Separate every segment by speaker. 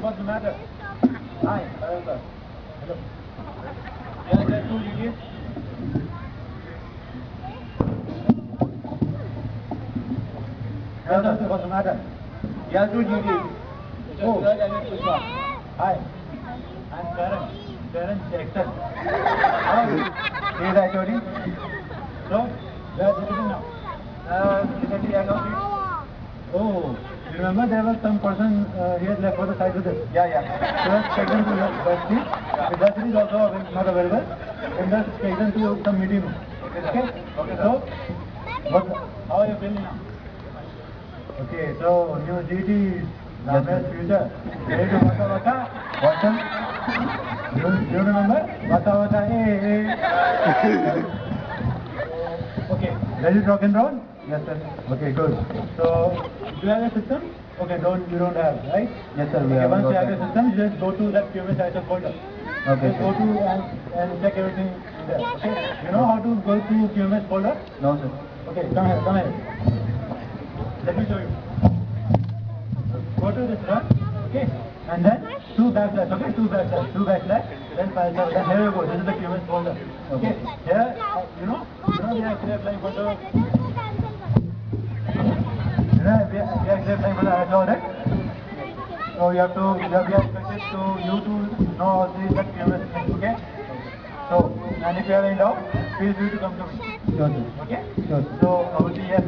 Speaker 1: what's the matter? Hi, hello. Yeah, is that 2 GD? Hello, sir, what's the matter? Yeah, 2 GD. Oh, hi. I'm Karan Jackson. How are you? Is that Jody? So, where are you sitting now? Recently I got it. Oh, you remember there was some person he had left for the side with us? Yeah. So let's take them to the bus seat. If that is also not available, then let's take them to some meeting. Okay? So, how are you feeling now? Okay, so new GT is Ramesh future. Ready to Waka? Watson? You remember? Waka, Okay, ready to rock and roll? Yes, sir. Okay, good. So, do you have a system? Okay, you don't have, right? Yes, sir. Okay, once you have a system, you just go to that QMS item folder. Okay. Just go to and check everything in there. Okay. You know how to go to QMS folder? No, sir. Okay, come here. Let me show you. Go to this run, okay, and then 2 backslash, okay, 2 backslash, then file server, then here you go, this is the QMS folder, okay, here, you know we have clear flying folder, we have clear flying folder, I saw that, so we are expected you to know all these QMS things, okay, so, and if you have any doubt, feel free to come to me, okay, so, obviously, yes,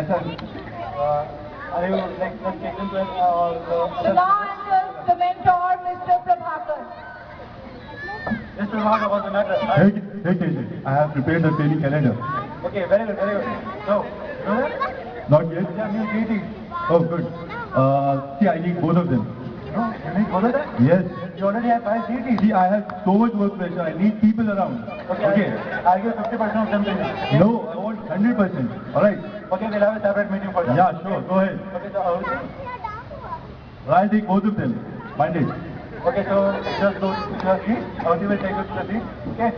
Speaker 1: sir. Are you like taken to
Speaker 2: Now enters the mentor, Mr. Prabhakar.
Speaker 1: Mr. Prabhakar, what's the matter?
Speaker 3: I have prepared the training calendar.
Speaker 1: Okay, very good. So, you know that?
Speaker 3: Not yet.
Speaker 1: There are new GTs.
Speaker 3: Oh, good. See, I need both of them.
Speaker 1: No, you need both of them?
Speaker 3: Yes.
Speaker 1: You already have 5 GTs.
Speaker 3: See, I have so much work pressure. I need people around.
Speaker 1: Okay. I'll give 50% of them to you.
Speaker 3: No, I want 100%. Alright.
Speaker 1: Okay, we'll have a separate meeting for that.
Speaker 3: Yeah, sure. Go ahead.
Speaker 1: Okay, so
Speaker 3: I'll take both of them. Mind it.
Speaker 1: Okay, so just go to your seat. Audi will take you to the seat. Okay?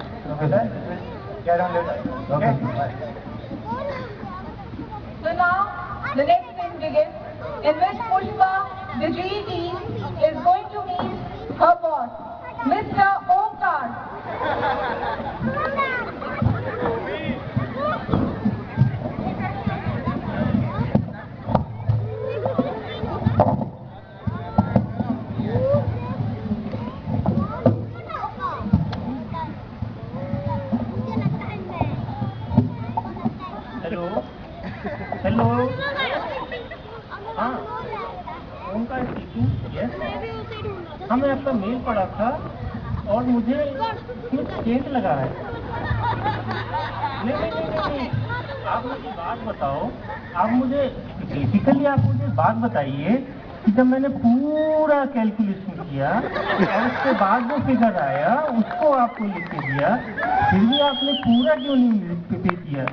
Speaker 1: Then we'll carry on later. Okay?
Speaker 2: So now, the next thing begins, in which Pushpa, the GE, is going to meet her boss, Mr. Omkar.
Speaker 1: Hello हाँ Omkar speaking yes हाँ मैं आपका mail पढ़ा था और मुझे इसमें change लगा है नहीं आप मुझे बात बताओ आप मुझे बेसिकली आप मुझे बात बताइए कि जब मैंने पूरा कैलकुलेशन किया और उसके बाद जो फिगर आया उसको आपको लिख के दिया फिर भी आपने पूरा क्यों नहीं पे किया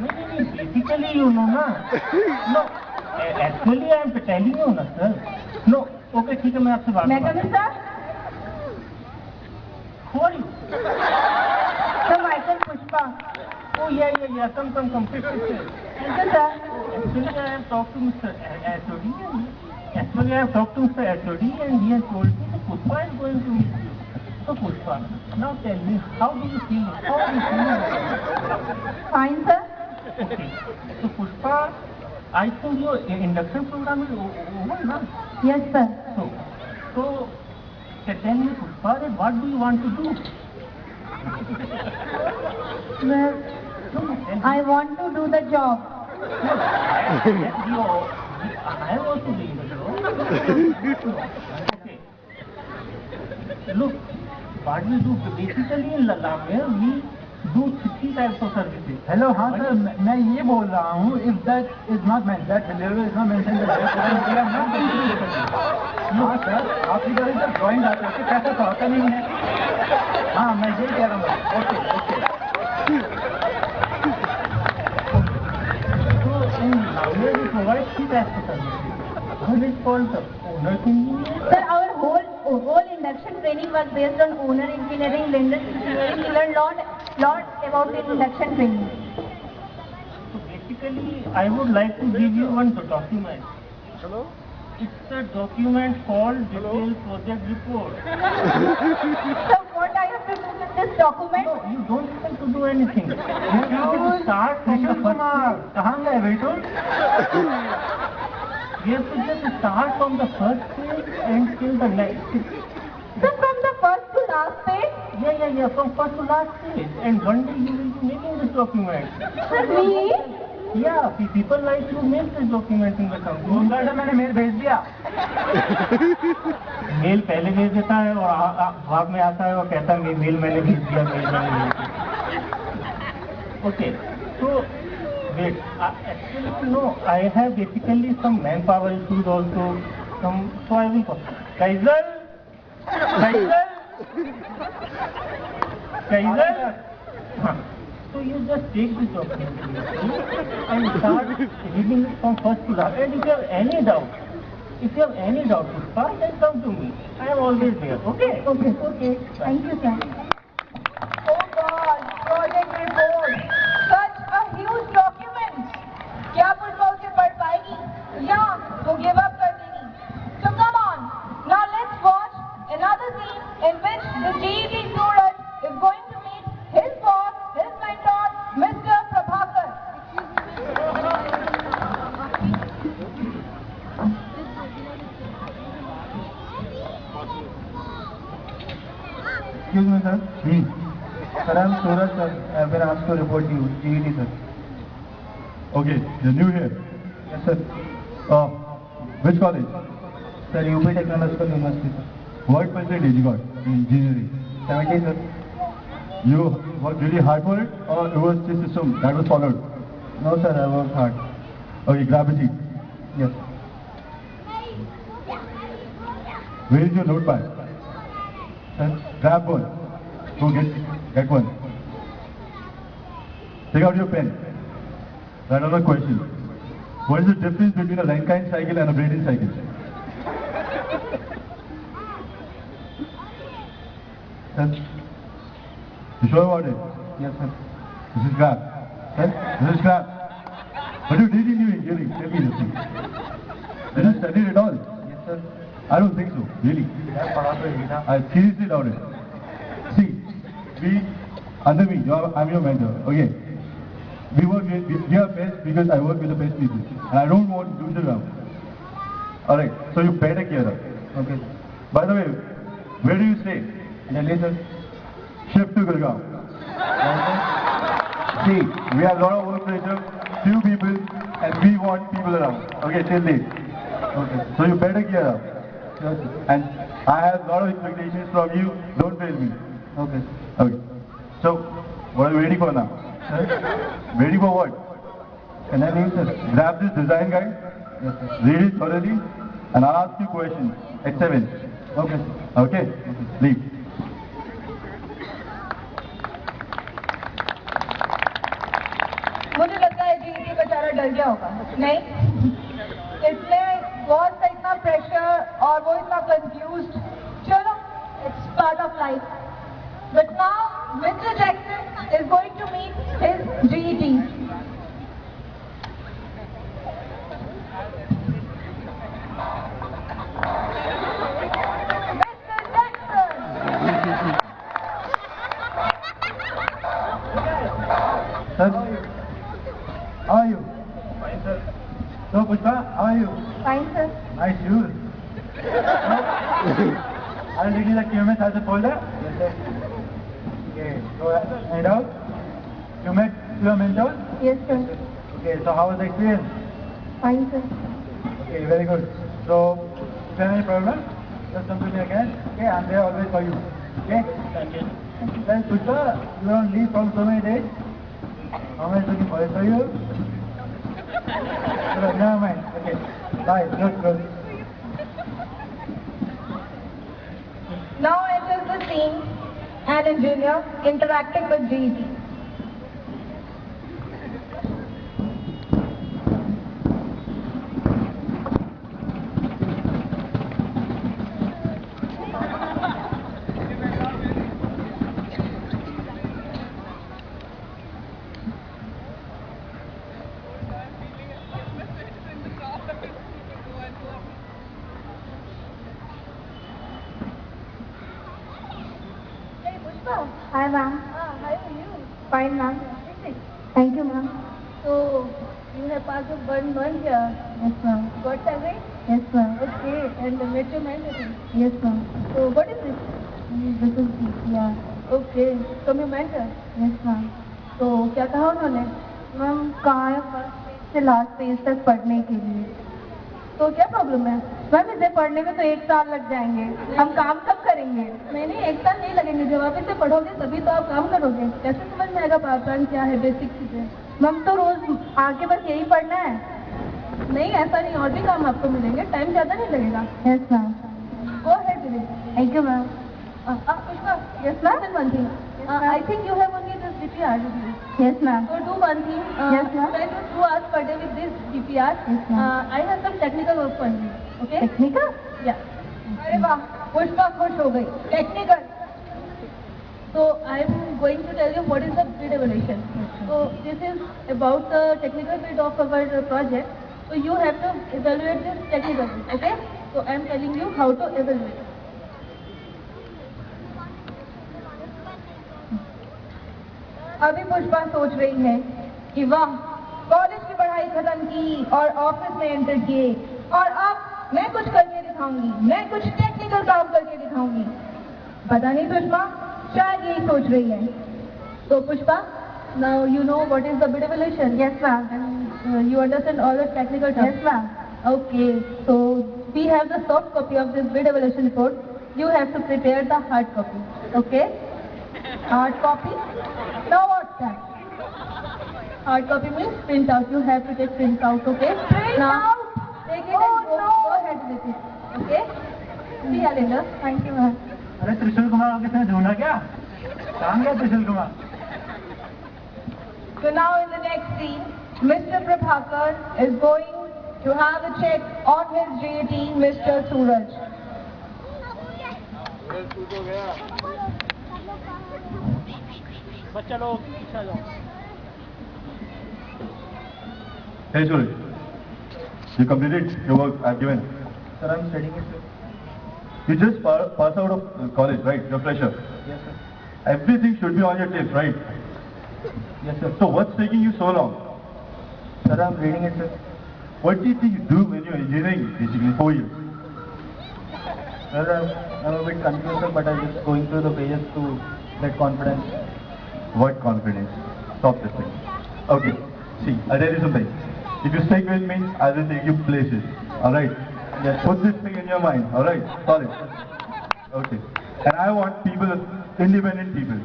Speaker 1: नहीं बेसिकली यू नो ना no actually I am telling you ना सर नो ओके ठीक है मैं आपसे बात
Speaker 2: sir
Speaker 1: Who are you?
Speaker 2: So myself Pushpa.
Speaker 1: Oh yeah. Come. Sit.
Speaker 2: Thank you, sir.
Speaker 1: Actually, I have talked to Mr. HOD. Actually, I have talked to Mr. HOD and he has told me that Pushpa is going to meet you. So Pushpa, now tell me, how do you feel?
Speaker 2: Fine, sir.
Speaker 1: Okay. So Pushpa, I think your induction program is over now.
Speaker 2: Yes, sir.
Speaker 1: So tell me, Pushpa, that what do you want to do?
Speaker 2: Well, I want to do the job.
Speaker 1: I am also doing the job. Okay. Look, what we do, basically in Lalame, we do 60 types of services.
Speaker 3: Hello, हाँ sir मैं ये बोल रहा हूँ if that is not meant that delivery is not mentioned in the we are not going to do it. हाँ sir आप इधर जब ड्राइंग आते हैं कैसा तो आता नहीं है हाँ मैं यही कह रहा हूँ okay
Speaker 1: So in Lalame we provide 3 types of services. One is called owner engineering.
Speaker 2: Sir, our whole induction training was based on owner engineering, lenders engineering. We learned lot about the induction training.
Speaker 1: So basically, I would like to give you one document
Speaker 3: Hello?
Speaker 1: It's a document called detailed project report.
Speaker 2: So what I have to do with this document?
Speaker 1: No, you don't have to do anything. You have to start from the first page.
Speaker 3: कहाँ गए बेटू?
Speaker 1: You have to just start from the first page and till the next.
Speaker 2: So from the first to last page?
Speaker 1: Yeah, from first to last page. And one day you will be making this document.
Speaker 2: Me?
Speaker 1: Yeah, people like to make this document in the company.
Speaker 3: उनका तो मैंने mail भेज दिया.
Speaker 1: Mail पहले भेज देता है और बाद में आता है और कहता है मेल मैंने भेज दिया, मेल मैंने भेज दिया. Okay, so wait, actually no, I have basically some manpower issues also. So I will call. Kaizal? Huh. So you just take this document and start reading it from first to last. And if you have any doubt, Pushpa, then come to me. I am always there. Okay?
Speaker 2: Okay. Thank you, sir. Oh God, project report. Such a huge document. क्या पुष्पा उसे पढ़ पाएगी या वो give up कर देगी? So come on. Now let's watch another scene in which the GED student is going to meet his boss, his mentor, Mr. Prabhakar.
Speaker 3: Excuse me, sir. Sir, I'm Suraj, sir. I've been asked to report you, GED, sir.
Speaker 4: Okay, you're new here.
Speaker 3: Yes, sir.
Speaker 4: Which college?
Speaker 3: Sir, UP Technological University, sir.
Speaker 4: What percentage you got in engineering?
Speaker 3: 70, sir.
Speaker 4: You worked really hard for it, or it was just system that was followed?
Speaker 3: No, sir, I worked hard.
Speaker 4: Okay, grab a seat.
Speaker 3: Yes.
Speaker 4: Where is your notepad?
Speaker 3: Sir,
Speaker 4: Grab one. Go get one. Take out your pen. Write down a question. What is the difference between a Rankine cycle and a Brayton cycle?
Speaker 3: sir.
Speaker 4: You sure about it?
Speaker 3: Yes, sir.
Speaker 4: This is crap.
Speaker 3: Sir?
Speaker 4: This is crap. What you did in your engineering? Tell me this thing. Did you study it all?
Speaker 3: Yes, sir.
Speaker 4: I don't think so. Really.
Speaker 3: यार पढ़ा तो यही था.
Speaker 4: I seriously doubt it. See, under me, I'm your mentor. Okay. We are best because I work with the best people. And I don't want to do it around. Alright, so you better gear up.
Speaker 3: Okay.
Speaker 4: By the way, where do you stay?
Speaker 3: Delhi, sir.
Speaker 4: Shift to Gurgaon. See, we have a lot of work pressure, few people, and we want people around. Okay, till late.
Speaker 3: Okay.
Speaker 4: So you better gear up.
Speaker 3: Sure, sir.
Speaker 4: And I have a lot of expectations from you. Don't fail me.
Speaker 3: Okay.
Speaker 4: Okay. So, what are you waiting for now?
Speaker 3: Sir,
Speaker 4: Waiting for what?
Speaker 3: can I leave, sir?
Speaker 4: Grab this design guide,
Speaker 3: Yes, sir.
Speaker 4: read it thoroughly, and I'll ask you questions at 7.
Speaker 3: Okay, sir.
Speaker 4: Okay? Leave.
Speaker 2: मुझे लगता है GED बेचारा डर गया होगा. नहीं? इसने बहुत सा इतना प्रेशर और वो इतना कंफ्यूज्ड. चलो, it's part of life. But now Mr. Jackson is going to meet his GED. Mr. Jackson.
Speaker 3: Sir, how are you?
Speaker 1: Fine, sir.
Speaker 3: So, Pushpa, how are you?
Speaker 2: Fine, sir.
Speaker 3: Nice shoes. I'll read you the QMS as a folder. Yes, sir. Okay, go ahead out. You met your mentors?
Speaker 2: Yes, sir.
Speaker 3: Okay, so how was the experience?
Speaker 2: Fine, sir.
Speaker 3: Okay, very good. So, if you have any problem, just come to me again. Okay, I'm there always for you. Okay?
Speaker 1: Thank you.
Speaker 3: Then, Pushpa, you are on leave from so many days. How much looking for it for you? Never mind. Okay. Bye. Good.
Speaker 2: Now enters the scene an engineer interacting with GED. Pushpa.
Speaker 5: Hi, ma'am.
Speaker 2: How are you?
Speaker 5: Fine, ma'am. Thank you, ma'am.
Speaker 2: So, you have passed the 1 month here.
Speaker 5: Yes, ma'am.
Speaker 2: Got salary?
Speaker 5: Yes, ma'am.
Speaker 2: Okay, and met your manager.
Speaker 5: Yes, ma'am.
Speaker 2: So, what is this?
Speaker 5: This is DPR.
Speaker 2: Okay, from your mentor.
Speaker 5: Yes, ma'am.
Speaker 2: तो क्या कहा उन्होंने?
Speaker 5: Ma'am कहाँ है first page से last page तक पढ़ने के लिए?
Speaker 2: तो क्या प्रॉब्लम है?
Speaker 5: मैम इसे पढ़ने में तो 1 साल लग जाएंगे, हम काम कब करेंगे?
Speaker 2: नहीं, 1 साल नहीं लगेंगे। जब आप इसे पढ़ोगे तभी तो आप काम करोगे। कैसे समझ में आएगा पावर प्लांट क्या है, बेसिक चीजें?
Speaker 5: मैम तो रोज आके बस यही पढ़ना है?
Speaker 2: नहीं, ऐसा नहीं, और भी काम आपको मिलेंगे, टाइम ज्यादा नहीं लगेगा।
Speaker 5: Yes ma'am.
Speaker 2: Go ahead with it.
Speaker 5: Thank you ma'am.
Speaker 2: Pushpa, yes ma'am. Listen one thing. I think you have only this DPR with you.
Speaker 5: Yes ma'am.
Speaker 2: So do one thing.
Speaker 5: Yes, ma'am.
Speaker 2: Spend 2 hours per day with this DPR.
Speaker 5: Yes, ma'am.
Speaker 2: I have some technical work for you. Okay?
Speaker 5: Technical?
Speaker 2: Yeah. अरे वाह, पुष्पा खुश हो गई। Technical. So I am going to tell you what is the bid evaluation. So this is about the technical bid of our project. So you have to evaluate this technical bid. Okay? So I am telling you how to evaluate.
Speaker 5: अभी पुष्पा सोच रही है कि वाह, college की पढ़ाई खत्म की और ऑफिस में एंटर किए और अब मैं कुछ करके दिखाऊंगी, मैं कुछ टेक्निकल काम करके दिखाऊंगी। पता नहीं पुष्पा शायद यही सोच रही है।
Speaker 2: So Pushpa, now you know what is the bid evaluation.
Speaker 5: Yes ma'am.
Speaker 2: You understand all the technical terms.
Speaker 5: Yes ma'am.
Speaker 2: Okay, so we have the soft copy of this bid evaluation report. You have to prepare the hard copy. Okay?
Speaker 5: Hard copy? Know what's that?
Speaker 2: Hard copy means print out. You have to take print out. Okay?
Speaker 5: Print
Speaker 2: now
Speaker 5: out?
Speaker 2: take it
Speaker 5: Oh,
Speaker 2: and go,
Speaker 5: no.
Speaker 2: go ahead with it. Okay? See you later.
Speaker 5: Thank you ma'am.
Speaker 3: अरे त्रिशूल कुमार को किसने ढूंढा क्या? कहाँ गया त्रिशूल Kumar?
Speaker 5: So now in the next scene, Mr. Prabhakar is going to have a check on his JT, Mr. Suraj.
Speaker 3: बच्चा लोग पीछे आ जाओ।
Speaker 4: Hey Suraj, you completed your work I've given.
Speaker 1: Sir, I'm studying it, sir.
Speaker 4: You just pass out of college, right? You're fresher.
Speaker 1: Yes, sir.
Speaker 4: Everything should be on your tips, right?
Speaker 1: Yes, sir.
Speaker 4: So what's taking you so long?
Speaker 1: Sir, I'm reading it, sir.
Speaker 4: What do you think you do when you're engineering, basically, 4 years?
Speaker 1: Sir, I'm a bit confused, sir, but I'm just going through the pages to get confidence.
Speaker 4: What confidence? Stop this thing. Okay, see, I'll tell you something. If you stick with me, I will take you places. Alright?
Speaker 1: Yes.
Speaker 4: Put this thing in your mind. Alright? Solid. Okay. And I want people, independent people.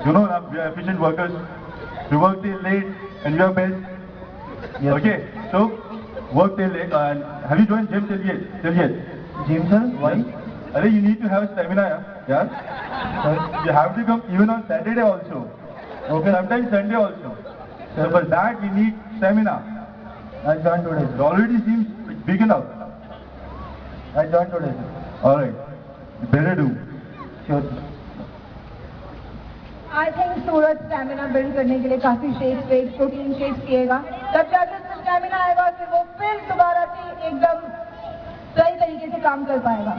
Speaker 4: You know, we are efficient workers. We work till late and we are best.
Speaker 1: Yes.
Speaker 4: Okay? So, work till late. And have you joined gym till yet?
Speaker 1: Gym, sir? Why?
Speaker 4: Arey, you need to have stamina, yeah?
Speaker 1: Sir?
Speaker 4: You have to come even on Saturday also. Okay, sometimes Sunday also. So for that we need stamina.
Speaker 1: I joined today,
Speaker 4: It
Speaker 1: sir.
Speaker 4: already seems big enough.
Speaker 1: I joined today, sir.
Speaker 4: Alright, you better do.
Speaker 1: Sure, sir.
Speaker 5: I think Suraj stamina build करने के लिए काफी shakes protein shakes पिएगा, तब जाकर उसमें stamina आएगा, फिर वो फिर दोबारा से एकदम सही तरीके से काम कर पाएगा।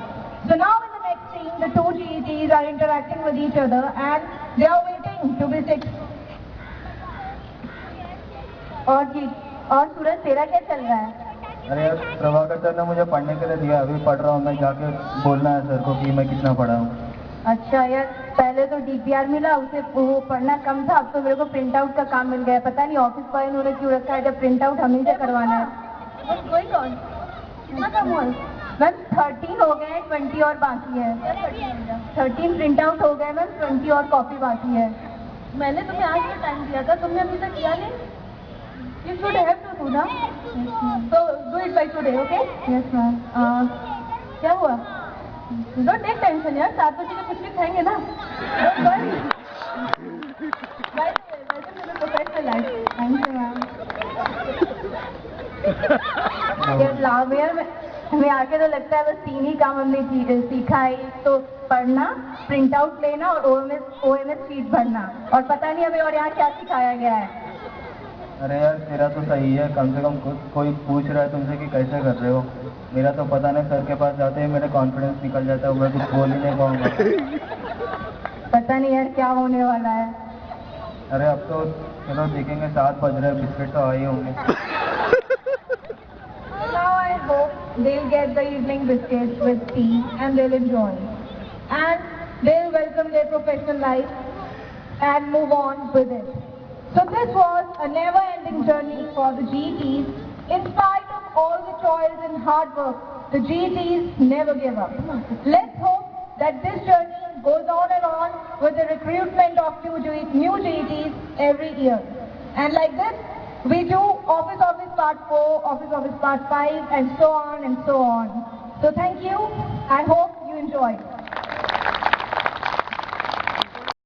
Speaker 5: So now in the next scene, the two GETs are interacting with each other and they are waiting to be fixed. और सूरज तेरा क्या चल रहा है?
Speaker 1: अरे यार, प्रभाकर सर ने मुझे पढ़ने के लिए दिया, अभी पढ़ रहा हूँ मैं, जाके बोलना है सर को कि मैं कितना पढ़ा हूँ।
Speaker 5: अच्छा यार, पहले तो डीपीआर मिला, उसे वो पढ़ना कम था, अब तो मेरे को प्रिंट आउट का काम मिल गया। पता नहीं ऑफिस पर इन्होंने क्यों रखा है, जब प्रिंट आउट हमें से करवाना है।
Speaker 2: What's going on? कितना काम हुआ?
Speaker 5: मैम 13 हो गए, 20 और बाकी है। 13 प्रिंट आउट हो गए मैम, 20 और कॉपी बाकी है।
Speaker 2: मैंने तुम्हें आज का टाइम दिया था, तुमने अभी तक किया नहीं। You should have to do ना। So do it by today, okay?
Speaker 5: Yes ma'am.
Speaker 2: क्या हुआ? Don't take tension यार, 7 बजे के कुछ भी खाएंगे ना। Don't worry. Welcome to the professional life.
Speaker 5: Thank you ma'am. लाभ यार, हमें आके तो लगता है बस 3 ही काम हमने सीखा है, एक तो पढ़ना, प्रिंट आउट लेना और ओएमएस शीट भरना, और पता नहीं हमें और यहाँ क्या सिखाया गया है।
Speaker 1: अरे यार, तेरा तो सही है, कम से कम कोई पूछ रहा है तुमसे कि कैसे कर रहे हो। मेरा तो पता नहीं, सर के पास जाते ही मेरे कॉन्फिडेंस निकल जाता है, मैं कुछ बोल ही नहीं पाऊंगा।
Speaker 5: सच पता नहीं यार क्या होने वाला है।
Speaker 3: अरे अब तो चलो देखेंगे, 7 बज रहे, बिस्किट तो आए होंगे।
Speaker 5: Now I hope they'll get the evening biscuits with tea and they'll enjoy. And they'll welcome their professional life and move on with it. So this was a never-ending journey for the GETs. In spite of all the toils and hard work, the GETs never give up. Let's hope that this journey goes on and on with the recruitment of new GETs every year. And like this, we do Office Part 4, Office Part 5, and so on and so on. So thank you. I hope you enjoyed.